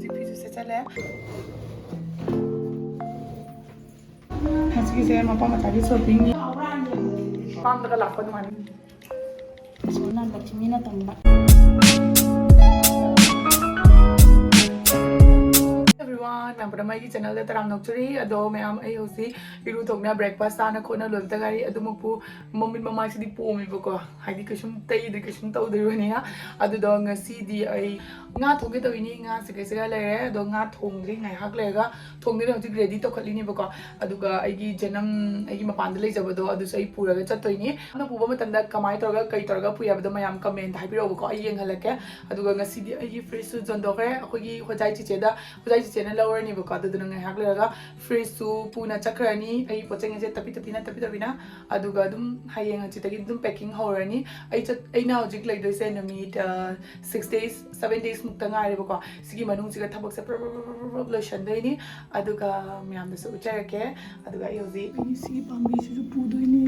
ꯍꯧꯖꯤꯛ ꯐꯤꯁꯨ ꯁꯦꯠꯆꯜꯂꯦ ꯉꯁꯤꯒꯤꯁꯦ ꯃꯄꯥ ꯃꯆꯥꯒꯤ ꯁꯣꯞꯄꯤꯡꯅꯤ ꯄꯥꯝꯗꯒ ꯂꯥꯛꯄ ꯅꯨꯡꯉꯥꯏ ꯁꯣꯅ ꯂꯛꯁꯃꯤꯅ ꯇꯝꯕ ꯃꯌꯥꯝꯒꯤ ꯆꯦꯅꯦꯜꯗ ꯇꯔꯥꯝ ꯅꯣꯛꯆꯔꯤ ꯑꯗꯣ ꯃꯌꯥꯝ ꯑꯩ ꯍꯧꯖꯤꯛ ꯏꯔꯨ ꯊꯣꯛꯅ ꯕ꯭ꯔꯦꯛꯐꯥꯁ ꯆꯥꯅ ꯈꯣꯠꯅ ꯂꯣꯏꯕꯗ ꯉꯥꯏꯔꯤ ꯑꯗꯨꯃꯛꯄꯨ ꯃꯃꯤꯠ ꯃꯃꯥꯏꯁꯤꯗꯤ ꯄꯣꯝꯃꯦꯕꯀꯣ ꯍꯥꯏꯗꯤ ꯀꯩꯁꯨꯝ ꯇꯩꯗ꯭ꯔꯤ ꯀꯩꯁꯨꯝ ꯇꯧꯗ꯭ꯔꯤꯕꯅꯤꯅ ꯑꯗꯨꯗꯣ ꯉꯁꯤꯗꯤ ꯑꯩ ꯉꯥ ꯊꯣꯡꯒꯦ ꯇꯧꯏꯅꯤ ꯉꯥꯁꯦ ꯀꯩꯁꯤꯒ ꯂꯩꯔꯦ ꯑꯗꯣ ꯉꯥ ꯊꯣꯡꯗ꯭ꯔꯤ ꯉꯥꯏꯍꯥꯛ ꯂꯩꯔꯒ ꯊꯣꯡꯗꯣꯏꯅꯦ ꯍꯧꯖꯤꯛ ꯔꯦꯗꯤ ꯇꯧꯈꯠꯂꯤꯅꯦꯕꯀꯣ ꯑꯗꯨꯒ ꯑꯩꯒꯤ ꯖꯅꯝ ꯑꯩꯒꯤ ꯃꯄꯥꯟꯗ ꯂꯩꯖꯕꯗꯣ ꯑꯗꯨꯁꯨ ꯑꯩ ꯄꯨꯔꯒ ꯆꯠꯇꯣꯏꯅꯤ ꯑꯗꯨꯅ ꯄꯨꯕ ꯃꯇꯝꯗ ꯀꯃꯥꯏꯅ ꯇꯧꯔꯒ ꯀꯩ ꯇꯧꯔꯒ ꯄꯨꯏ ꯍꯥꯏꯕꯗꯣ ꯃꯌꯥꯝ ꯀꯃꯦꯟꯇ ꯍꯥꯏꯕꯤꯔꯛꯑꯣꯕꯀꯣ ꯑꯩ ꯌꯦꯡꯍꯜꯂꯛꯀꯦ ꯑꯗꯨꯒ ꯉꯁꯤꯗꯤ ꯑꯩꯒꯤ ꯐ꯭ꯔꯤꯖꯁꯨ ꯖꯣꯟꯗꯣꯛꯈ꯭ꯔꯦ ꯑꯩꯈꯣꯏꯒꯤ ꯍꯣꯖꯥꯏ ꯆꯤꯆꯦꯅ ꯂꯧꯔꯅꯤꯕꯀꯣ ꯑꯗꯨꯗꯨꯅ ꯉꯥꯏꯍꯥꯛ ꯂꯩꯔꯒ ꯐ꯭ꯔꯤꯖꯁꯨ ꯄꯨꯅ ꯆꯠꯈ꯭ꯔꯅꯤ ꯑꯩ ꯄꯣꯠꯆꯩꯁꯦ ꯇꯞꯄꯤ ꯑꯗꯨꯒ ꯑꯗꯨꯝ ꯍꯌꯦꯡ ꯍꯪꯆꯤꯠꯇꯒꯤ ꯑꯗꯨꯝ ꯄꯦꯛꯀꯤꯡ ꯍꯧꯔꯅꯤ ꯑꯩꯅ ꯍꯧꯖꯤꯛ ꯂꯩꯗꯣꯏꯁꯦ ꯅꯨꯃꯤꯠ 6 days 7 days ꯃꯨꯛꯇ ꯉꯥꯏꯔꯦꯕꯀꯣ ꯁꯤꯒꯤ ꯃꯅꯨꯡꯁꯤꯒ ꯊꯕꯛꯁꯦ ꯂꯣꯏꯁꯟꯗꯣꯏꯅꯤ ꯑꯗꯨꯒ ꯃꯌꯥꯝꯗꯁꯨ ꯎꯠꯆꯔꯛꯀꯦ ꯑꯗꯨꯒ ꯑꯩ ꯍꯧꯖꯤꯛ ꯁꯤꯒꯤ ꯄꯥꯝꯕꯤꯁꯤꯁꯨ ꯄꯨꯗꯣꯏꯅꯤ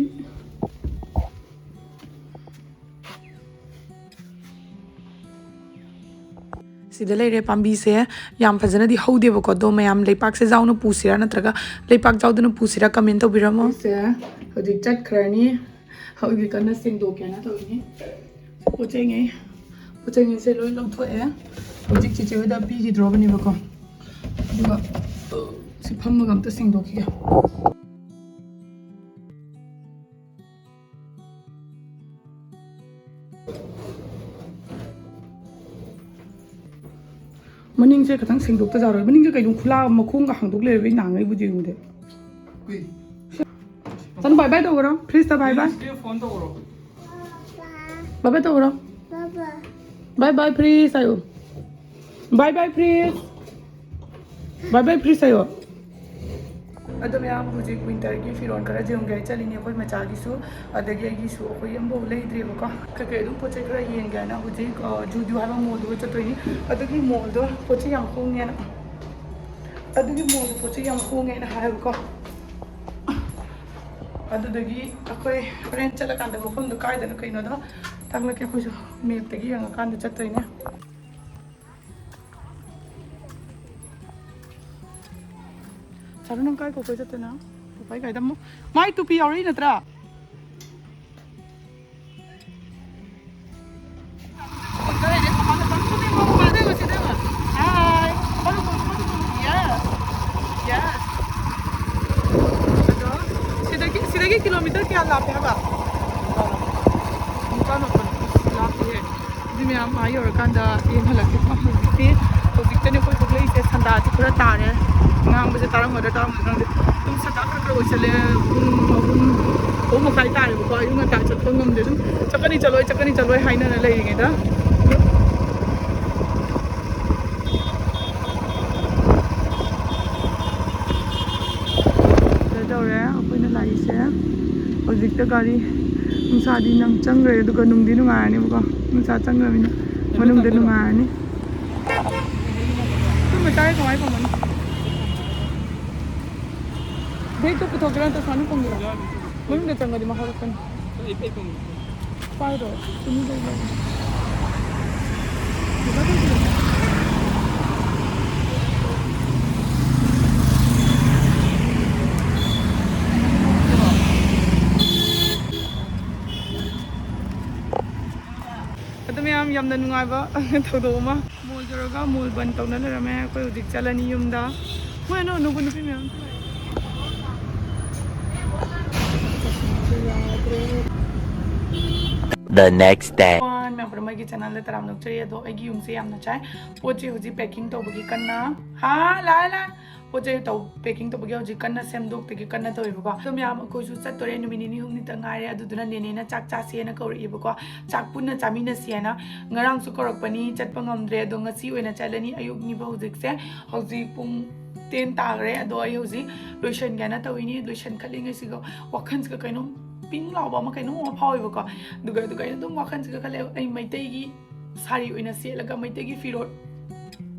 ꯁꯤꯗ ꯂꯩꯔꯦ ꯄꯥꯝꯕꯤꯁꯦ ꯌꯥꯝ ꯐꯖꯅꯗꯤ ꯍꯧꯗꯦꯕꯀꯣ ꯑꯗꯣ ꯃꯌꯥꯝ ꯂꯩꯄꯥꯛꯁꯦ ꯖꯥꯎꯅ ꯄꯨꯁꯤꯔꯥ ꯅꯠꯇ꯭ꯔꯒ ꯂꯩꯄꯥꯛ ꯖꯥꯎꯗꯅ ꯄꯨꯁꯤꯔꯥ ꯀꯃꯦꯟ ꯇꯧꯕꯤꯔꯝꯃꯣ ꯁꯦ ꯍꯧꯖꯤꯛ ꯆꯠꯈ꯭ꯔꯅꯤ ꯍꯧꯖꯤꯛ ꯀꯟꯅ ꯁꯦꯡꯗꯣꯛꯀꯦꯅ ꯇꯧꯔꯤꯅꯤ ꯄꯣꯠꯆꯩꯉꯩꯁꯦ ꯂꯣꯏ ꯂꯧꯊꯣꯛꯑꯦ ꯍꯧꯖꯤꯛ ꯆꯤꯆꯦ ꯍꯣꯏꯗ ꯄꯤꯈꯤꯗ꯭ꯔꯣꯕꯅꯦꯕꯀꯣ ꯑꯗꯨꯒ ꯁꯤ ꯐꯝꯃꯒ ꯑꯝꯇ ꯁꯦꯡꯗꯣꯛꯈꯤꯒꯦ ꯃꯅꯤꯡꯁꯦ ꯈꯤꯇꯪ ꯁꯦꯡꯗꯣꯛꯇ ꯌꯥꯔꯣꯏ ꯃꯅꯤꯡꯁꯦ ꯀꯩꯅꯣ ꯈꯨꯂꯥ ꯃꯈꯣꯡꯒ ꯍꯥꯡꯗꯣꯛ ꯂꯩꯔꯕꯩ ꯅꯥꯡꯉꯩꯕꯨꯗꯤ ꯌꯦꯡꯉꯨꯗꯦ ꯆꯟ ꯕꯥꯏ ꯕꯥꯏ ꯇꯧꯈ꯭ꯔꯣ ꯐ꯭ꯔꯤꯖꯇ ꯕꯥꯏ ꯕꯥꯏ ꯐꯣꯟ ꯇꯧꯔꯣ ꯕꯥꯏ ꯕꯥꯏ ꯇꯧꯈ꯭ꯔꯣ ꯕꯥꯏ ꯕꯥꯏ ꯐ꯭ꯔꯤꯖ ꯍꯥꯏꯌꯣ ꯕꯥꯏ ꯕꯥꯏ ꯐ꯭ꯔꯤꯖ ꯕꯥꯏ ꯕꯥꯏ ꯐ꯭ꯔꯤꯖ ꯍꯥꯏꯌꯣ ꯑꯗꯣ ꯃꯌꯥꯝ ꯍꯧꯖꯤꯛ ꯋꯤꯟꯇꯔꯒꯤ ꯐꯤꯔꯣꯜ ꯈꯔ ꯌꯦꯡꯒꯦ ꯆꯠꯂꯤꯅꯤ ꯑꯩꯈꯣꯏ ꯃꯆꯥꯒꯤꯁꯨ ꯑꯗꯒꯤ ꯑꯩꯒꯤꯁꯨ ꯑꯩꯈꯣꯏ ꯑꯃꯐꯥꯎ ꯂꯩꯗ꯭ꯔꯦꯕꯀꯣ ꯀꯩꯀꯩ ꯑꯗꯨꯝ ꯄꯣꯠ ꯆꯩ ꯈꯔ ꯌꯦꯡꯒꯦꯅ ꯍꯧꯖꯤꯛ ꯖꯨꯗꯤꯑꯣ ꯍꯥꯏꯕ ꯃꯣꯜꯗꯨꯒ ꯆꯠꯇꯣꯏꯅꯤ ꯑꯗꯨꯒꯤ ꯃꯣꯜꯗꯣ ꯄꯣꯠ ꯆꯩ ꯌꯥꯝ ꯍꯣꯡꯉꯦꯅ ꯑꯗꯨꯒꯤ ꯃꯣꯜꯗꯣ ꯄꯣꯠ ꯆꯩ ꯌꯥꯝ ꯍꯣꯡꯉꯦꯅ ꯍꯥꯏꯌꯦꯕꯀꯣ ꯑꯗꯨꯗꯒꯤ ꯑꯩꯈꯣꯏ ꯍꯣꯔꯦꯟ ꯆꯠꯂꯀꯥꯟꯗ ꯃꯐꯝꯗꯣ ꯀꯥꯏꯗꯅꯣ ꯀꯩꯅꯣꯗꯣ ꯇꯥꯛꯂꯛꯀꯦ ꯑꯩꯈꯣꯏꯁꯨ ꯃꯦꯞꯇꯒꯤ ꯌꯦꯡꯉꯀꯥꯟꯗ ꯆꯠꯇꯣꯏꯅꯦ ꯆꯥꯔꯨ ꯅꯪ ꯀꯥꯏ ꯀꯣꯏ ꯆꯠꯇꯣꯏꯅꯣ ꯄꯄꯥꯏ ꯀꯥꯏꯗ ꯑꯃꯨꯛ ꯃꯥꯏ ꯇꯨꯄꯤ ꯌꯥꯎꯔꯛꯏ ꯅꯠꯇ꯭ꯔꯥ सिदगी किलोमीटर क्या लापे हवा लापे मैम आई और हल्के हौजिकने कोई थोड़े संदा खरा तारे ngangse taramada tum sata khara oisale pung makai tare ko ayu ngata chatpa ngamde dum chakani chaloi haina na leirige da dore akoina laise hojikta gari nungsadi nang changre aduga nungdi nungaani ko nungsa changrabina manungde nungaani tum matai kamai pamani Dei tu puto grande sanu panggira. Mun de tanga di maharakan. Ipe pang. Paro. Tumi dai dai. Ado meyam yamna nungaiba thodoma mol jaraga mol ban tawna lerame koi hojik chalani yumda. Moino nubu nupi meyam. The next day. मैं channel तराम नौचरी अदो अगी यूमसे यामना चाय पोचे होजी packing तौबगी कन्ना हा ला पोचे तौ packing तौबगी होजी कन्ना सेमदोक तगी कन्ना तौइबको तो म्याम कोइसु चतोरे नुमिनि हुमनि त ngaire अदुदुना नेनेना चाक चासेना कौरइबको चाक पुन्ना चामिनसियाना ngarang su korokpani chatpa ngamdre अदो ngasi ओइना चलनी अयुकनि बा होजिकसे होजी पुंग 10 तागरे अदो अय होजी लोइशन गाना तौइनी लोइशन खलिङसिगो वखन्सका कैनो पिंग लाउबा अमा कैनो अमा फाउइबको दुगा दुगा दुम वखन्सका खले अइ मैतैगी सारी ओइना सेलगा मैतैगी फिरोल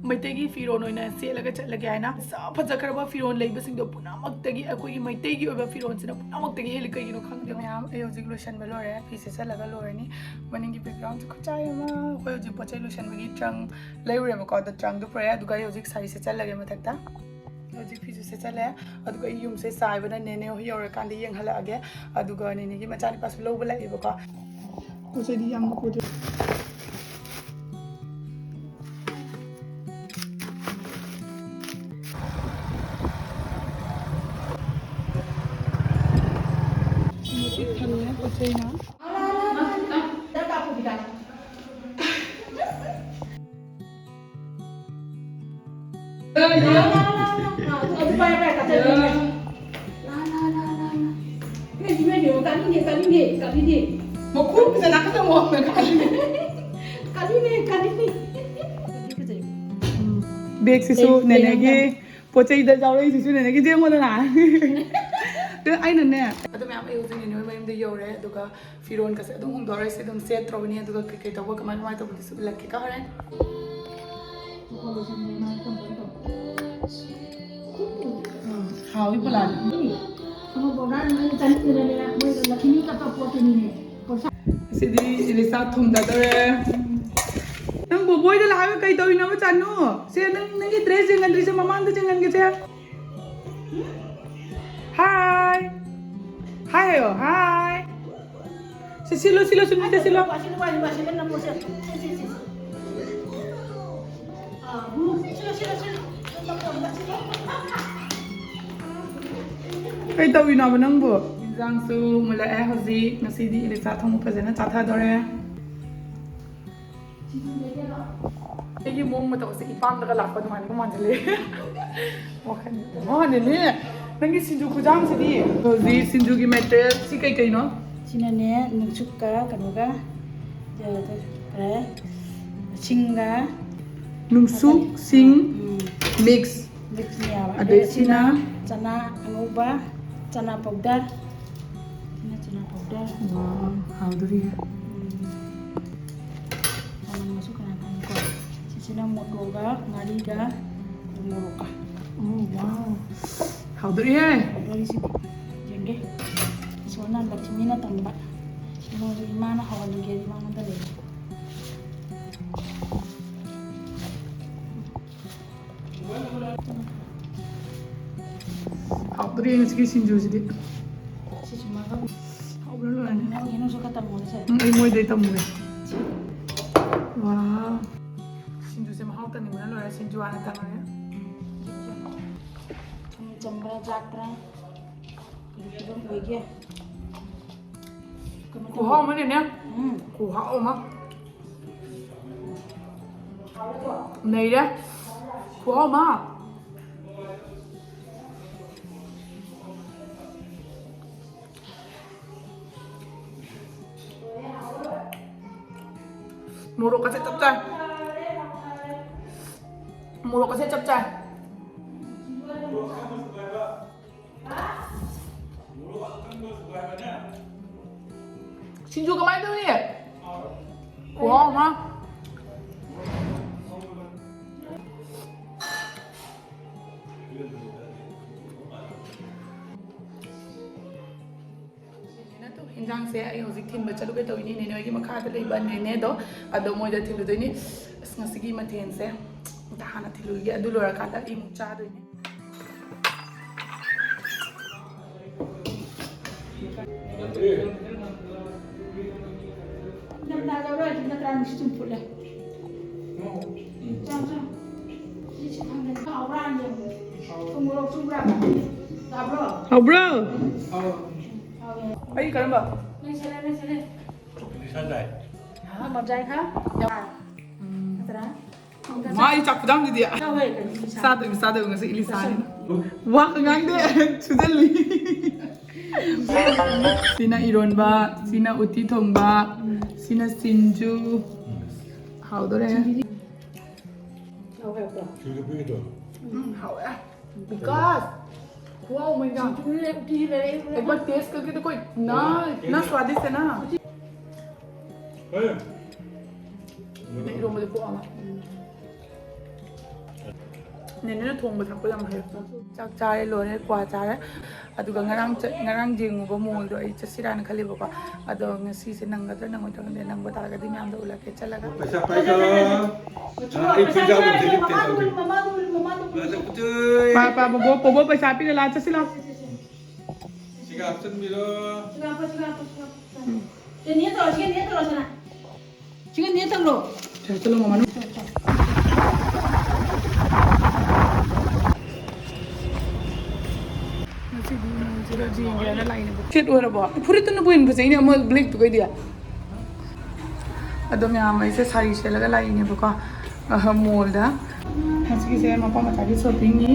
ꯃꯩꯇꯩꯒꯤ ꯐꯤꯔꯣꯟ ꯑꯣꯏꯅ ꯁꯦꯠꯂꯒ ꯆꯠꯂꯒꯦ ꯍꯥꯏꯅ ꯐꯖꯈ꯭ꯔꯕ ꯐꯤꯔꯣꯟ ꯂꯩꯕꯁꯤꯡꯗꯣ ꯄꯨꯝꯅꯃꯛꯇꯒꯤ ꯑꯩꯈꯣꯏꯒꯤ ꯃꯩꯇꯩꯒꯤ ꯑꯣꯏꯕ ꯐꯤꯔꯣꯟꯁꯤꯅ ꯄꯨꯝꯅꯃꯛꯇꯒꯤ ꯍꯦꯜꯂꯤ ꯀꯩꯒꯤꯅꯣ ꯈꯪꯗꯦ ꯃꯌꯥꯝ ꯑꯩ ꯍꯧꯖꯤꯛ ꯂꯣꯏꯁꯟꯕ ꯂꯣꯏꯔꯦ ꯐꯤ ꯁꯦꯠꯆꯜꯂꯒ ꯂꯣꯏꯔꯅꯤ ꯃꯅꯤꯡꯒꯤ ꯕꯦꯛꯒ꯭ꯔꯥꯎꯟꯁꯦ ꯈꯨꯠꯆꯥꯏ ꯑꯃ ꯑꯩꯈꯣꯏ ꯍꯧꯖꯤꯛ ꯄꯣꯠ ꯆꯩ ꯂꯣꯏꯁꯟꯕꯒꯤ ꯇ꯭ꯔꯪ ꯂꯩꯔꯨꯔꯦꯕꯀꯣ ꯑꯗꯣ ꯇ꯭ꯔꯪꯗꯣ ꯄꯨꯔꯛꯑꯦ ꯑꯗꯨꯒ ꯑꯩ ꯍꯧꯖꯤꯛ ꯁꯥꯔꯤ ꯁꯦꯠꯆꯜꯂꯒꯦ ꯃꯊꯛꯇ ꯍꯧꯖꯤꯛ ꯐꯤꯁꯨ ꯁꯦꯠꯆꯜꯂꯦ ꯑꯗꯨꯒ ꯑꯩ ꯌꯨꯝꯁꯦ ꯆꯥꯏꯕꯅ ꯅꯦꯅꯦ ꯍꯣꯏ ꯌꯧꯔꯀꯥꯟꯗ ꯌꯦꯡꯍꯜꯂꯛꯑꯒꯦ ꯑꯗꯨꯒ ꯅꯦꯅꯦꯒꯤ ꯃꯆꯥꯅꯨꯄꯥꯁꯨ ꯂꯧꯕ ꯂꯥꯛꯑꯦꯕꯀꯣ ꯄꯣꯠ ꯆꯩꯗꯤ ꯌꯥꯝꯅ ꯄꯨꯗ꯭ꯔꯦ ꯊꯜꯂꯦ ꯄꯣꯠ ꯆꯩꯅ ꯕꯦꯒꯁꯤꯁꯨ ꯅꯦꯅꯦꯒꯤ ꯄꯣꯠ ꯆꯩꯗ ꯌꯥꯎꯔꯛꯏꯁꯤꯁꯨ ꯅꯦꯅꯦꯒꯤ ꯌꯦꯡꯉꯣꯗꯅ ꯑꯩꯅꯅꯦ ꯑꯗꯨ ꯃꯌꯥꯝ ꯑꯩ ꯍꯧꯖꯤꯛ ꯅꯦꯅꯦ ꯍꯣꯏ ꯃꯌꯨꯝꯗ ꯌꯧꯔꯦ ꯑꯗꯨꯒ ꯐꯤꯔꯣꯟꯒꯁꯦ ꯑꯗꯨꯝ ꯍꯣꯡꯗꯣꯔꯛꯏꯁꯦ ꯑꯗꯨꯝ ꯁꯦꯠꯇ꯭ꯔꯕꯅꯤ ꯑꯗꯨꯒ ꯀꯩꯀꯩ ꯇꯧꯕ ꯀꯃꯥꯏ ꯇꯧꯕꯗꯨꯁꯨ ꯎꯠꯂꯛꯀꯦꯀꯣ ꯍꯣꯔꯦꯟ 하위 플라니. Sidi ilisa thumda dore. Nang boboy da lawe kai tawi na chanu. Se nang dress jengan dress mamang da jengan ke se. Hi. Hi yo, hi. Silo sunita silo. Kay tawi na ba nang bo? Injang su mula hauzik ngasidi ilisa thong fazana chathadore. Igi mong mataw sa ipam daga lakpa duman ko manjale. Wakan ni nangi sinju kujam sidi. Di sinju gi material si kay no? Sinane nugsuka kanuga singa Nungsuk sing mix. mixnya Ada Cina chana anuba chana powder wow how do you chana masukkan ko Cina motoga ngariga moroka oh wow how do you dari sini jengge soalnya lakshmi na tamba mau mana hawan ge mana tadi how do you ngasih sinju sidi cuma how do you ini suka tamu saya ay moy day tamu wow sinju se mahau tani mana lo sinju ana tanga ya jambra jatra itu bagi kuhau mana ni kuhau mah này đấy kuhau mah Murok kasi capcay. Murok kasi capcay. Sinju kemarin tuh nih. Wow, mah. Injang se ay hojik thin ba chalu ke to ini nene gi makha ta leiba nene do ado moi da thilu doini ngasigi mathen se ta hana thilu gi adu lora ka ta imu cha doini nam na da rai na tran stum pula jang jang ni chi khang ka ran ye kumuro sumra ta bro oh bro ay karam ba lên xe Sao vậy? một giây khác mai chak dam di dia sao vậy sa de ngasi ilisan wa ngang de chudeli sina ironba sina uti thongba sina sinju how do re sao vậy bro Chưa biết rồi. how because wow my god đi về एक बार test करके तो कोई ना स्वादिष्ट है ना Ê, नहीं रो मुझे पोआ ꯅꯦꯅꯦꯅ ꯊꯣꯡꯕ ꯊꯛꯄ ꯌꯥꯝ ꯍꯩ ꯆꯥꯛ ꯆꯥꯔꯦ ꯂꯣꯏꯔꯦ ꯀ꯭ꯋꯥ ꯆꯥꯔꯦ ꯑꯗꯨꯒ ꯉꯔꯥꯡ ꯌꯦꯡꯉꯨꯕ ꯃꯣꯜꯗꯣ ꯑꯩ ꯆꯠꯁꯤꯔꯥꯅ ꯈꯜꯂꯤꯕꯀꯣ ꯑꯗꯣ ꯉꯁꯤꯁꯦ ꯅꯪꯒꯗ꯭ꯔꯥ ꯅꯪꯉꯣꯏꯗ꯭ꯔꯥ ꯈꯪꯗꯦ ꯅꯪꯕ ꯇꯥꯔꯒꯗꯤ ꯃꯌꯥꯝꯗ ꯎꯠꯂꯛꯀꯦ ꯆꯠꯂꯒ पैसा पैसा ꯄꯥ ꯕꯣꯕꯣ ꯄꯩꯁꯥ ꯄꯤꯔ ꯂꯥ ꯆꯠꯁꯤ ꯂꯥꯎ siga apsan milo चलो मामा ꯁꯦꯠ ꯑꯣꯏꯔꯕꯣ ꯐꯨꯔꯤꯠꯇꯨꯅ ꯕꯨ ꯍꯦꯟꯅ ꯐꯖꯩꯅꯦ ꯑꯃ ꯕ꯭ꯂꯦꯛꯇꯨꯒꯩꯗꯤ ꯑꯗꯣ ꯃꯌꯥꯝ ꯑꯩꯁꯦ ꯁꯥꯔꯤ ꯁꯦꯠꯂꯒ ꯂꯥꯛꯏꯅꯦꯕꯀꯣ ꯃꯣꯜꯗ ꯉꯁꯤꯒꯤꯁꯦ ꯃꯄꯥ ꯃꯆꯥꯒꯤ ꯁꯣꯞꯄꯤꯡꯅꯤ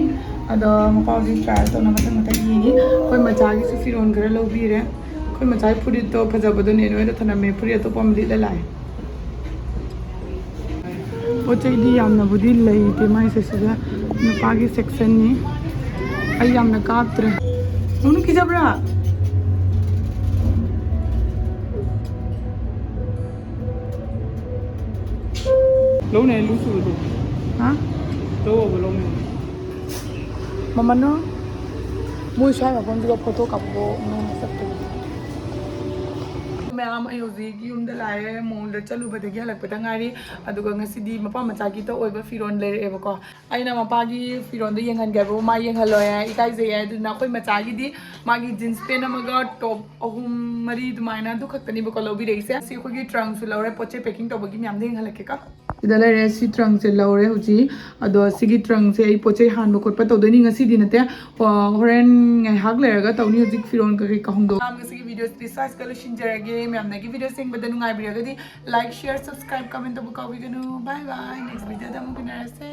ꯑꯗꯣ ꯃꯄꯥꯒꯤ ꯇ꯭ꯔꯥꯏꯜ ꯇꯧꯅ ꯃꯊꯪ ꯃꯊꯪ ꯌꯦꯡꯉꯤ ꯑꯩꯈꯣꯏ ꯃꯆꯥꯒꯤꯁꯨ ꯐꯤꯔꯣꯜ ꯈꯔ ꯂꯧꯕꯤꯔꯦ ꯑꯩꯈꯣꯏ ꯃꯆꯥꯒꯤ ꯐꯨꯔꯤꯠꯇꯣ ꯐꯖꯕꯗꯣ ꯅꯦꯅꯣꯏꯗ ꯊꯅꯝꯃꯦ ꯐꯨꯔꯤꯠ ꯑꯇꯣꯞꯄ ꯑꯃ ꯂꯤꯠꯂ ꯂꯥꯛꯑꯦ ꯄꯣꯠ ꯆꯩꯗꯤ ꯌꯥꯝꯅꯕꯨꯗꯤ ꯂꯩꯇꯦ ꯃꯥꯏꯁꯦ ꯁꯤꯗ ꯅꯨꯄꯥꯒꯤ ꯁꯦꯛꯁꯟꯅꯤ ꯑꯩ ꯌꯥꯝꯅ ꯀꯥꯞꯇ꯭ꯔꯦ ꯅꯪꯅ ꯀꯤꯖꯕ꯭ꯔꯥ ꯂꯧꯅꯦ ꯂꯨꯁꯨꯕꯗꯣ ꯍꯥ ꯂꯧꯕ ꯂꯧꯅꯦ ꯃꯃꯟꯅꯣ ꯃꯣꯏ ꯁ꯭ꯋꯥꯏ ꯃꯐꯝꯁꯤꯒ ꯐꯣꯇꯣ ꯀꯥꯞꯄꯣ ꯅꯣꯡꯃ ꯆꯠꯇꯣꯏ ꯃꯌꯥꯝ ꯑꯩ ꯍꯧꯖꯤꯛ ꯌꯨꯝꯗ ꯂꯥꯛꯑꯦ ꯃꯣꯜꯗ ꯆꯠꯂꯨꯕꯗꯒꯤ ꯍꯜꯂꯛꯄꯗ ꯉꯥꯏꯔꯤ ꯑꯗꯨꯒ ꯉꯁꯤꯗꯤ ꯃꯄꯥ ꯃꯆꯥꯒꯤꯇ ꯑꯣꯏꯕ ꯐꯤꯔꯣꯜ ꯂꯩꯔꯛꯑꯦꯕꯀꯣ ꯑꯩꯅ ꯃꯄꯥꯒꯤ ꯐꯤꯔꯣꯜꯗꯣ ꯌꯦꯡꯍꯟꯒꯦ ꯍꯥꯏꯕꯕꯨ ꯃꯥ ꯌꯦꯡꯍꯜꯂꯣꯏ ꯏꯀꯥꯏꯖꯩꯌꯦ ꯑꯗꯨꯅ ꯑꯩꯈꯣꯏ ꯃꯆꯥꯒꯤꯗꯤ ꯃꯥꯒꯤ ꯖꯤꯟꯁ ꯄꯦꯟ ꯑꯃꯒ ꯇꯣꯞ 3-4 ꯑꯗꯨꯃꯥꯏꯅ ꯑꯗꯨ ꯈꯛꯇꯅꯤꯕꯀꯣ ꯂꯧꯕꯤꯔꯛꯏꯁꯦ ꯁꯤ ꯑꯩꯈꯣꯏꯒꯤ ꯇ꯭ꯔꯪꯁꯨ ꯂꯧꯔꯦ ꯄꯣꯠ ꯆꯩ ꯄꯦꯀꯤꯡ ꯇꯧꯕꯒꯤ ꯃꯌꯥꯝꯗ ꯌꯦꯡꯍꯜꯂꯛꯀꯦꯀꯣ ꯁꯤꯗ ꯂꯩꯔꯦ ꯁꯤ ꯇ꯭ꯔꯪꯁꯦ ꯂꯧꯔꯦ ꯍꯧꯖꯤꯛ ꯑꯗꯣ ꯁꯤꯒꯤ ꯇ꯭ꯔꯪꯁꯦ ꯑꯩ ꯄꯣꯠ ꯆꯩ ꯍꯥꯟꯕ ꯈꯣꯠꯄ ꯇꯧꯗꯣꯏꯅꯤ ꯉꯁꯤꯗꯤ ꯅꯠꯇꯦ ꯍꯣꯔꯦꯟ ꯉꯥꯏꯍꯥꯛ ꯂꯩꯔꯒ ꯇꯧꯅꯤ ꯍꯧꯖꯤꯛ ꯐꯤꯔꯣꯜ ꯀꯩꯀꯥ ꯍꯣꯡꯗꯣꯛ ꯉꯁꯤꯒꯤ ꯚꯤꯗꯤꯑꯣꯁꯤꯗꯤ ꯁ꯭ꯋꯥꯏꯁꯤꯗ ꯂꯣꯏꯁꯤꯟꯖꯔꯒꯦ ꯃꯌꯥꯝꯅꯒꯤ ꯚꯤꯗꯤꯑꯣ ꯌꯦꯡꯕꯗ ꯅꯨꯡꯉꯥꯏꯕꯤꯔꯒꯗꯤ ꯂꯥꯏꯛ ꯁꯤꯌꯔ ꯁꯕꯁꯀ꯭ꯔꯥꯏꯕ ꯀꯃꯦꯟ ꯇꯧꯕ ꯀꯥꯎꯕꯤꯒꯅꯨ ꯕꯥꯏ ꯕꯥꯏ ꯅꯦꯛꯁ ꯚꯤꯗꯤꯑꯣꯗ ꯑꯃꯨꯛ ꯎꯅꯔꯁꯦ